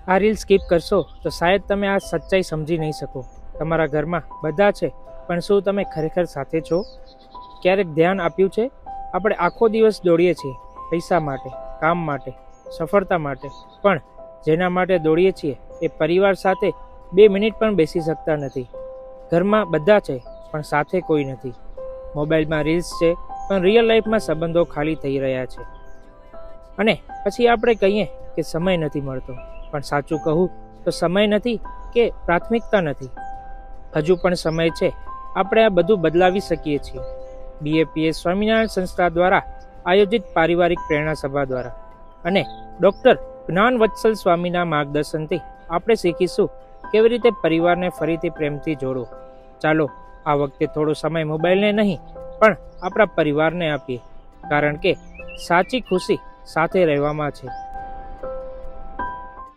આ reel skip કરશો તો શાયદ તમે આ સચ્ચાઈ સમજી નહીં શકો. તમારા ઘરમાં બધા છે, પણ શું તમે ખરેખર સાથે છો? ક્યારેક ધ્યાન આપ્યું છે? આપણે આખો દિવસ દોડીએ છીએ પૈસા માટે, કામ માટે, સફળતા માટે, પણ જેના માટે દોડીએ છીએ એ પરિવાર સાથે 2 મિનિટ પણ બેસી શકતા નથી. ઘરમાં બધા છે, પણ સાથે કોઈ નથી. મોબાઈલમાં રીલ્સ છે, પણ રિયલ લાઈફમાં સંબંધો ખાલી થઈ રહ્યા છે. અને પછી આપણે કહીએ કે સમય નથી મળતો, પણ સાચું કહું તો સમય નથી કે પ્રાથમિકતા નથી. હજુ પણ સમય છે. આપણે આ બધું બદલાવી શકીએ છીએ. BAPS સ્વામિનારાયણ સંસ્થા દ્વારા આયોજિત પારિવારિક પ્રેરણા સભા દ્વારા અને ડૉક્ટર જ્ઞાનવત્સલ સ્વામીના માર્ગદર્શનથી આપણે શીખીશું કેવી રીતે પરિવારને ફરીથી પ્રેમથી જોડો. ચાલો આ વખતે થોડો સમય મોબાઈલને નહીં, પણ આપણા પરિવારને આપીએ, કારણ કે સાચી ખુશી સાથે રહેવામાં છે.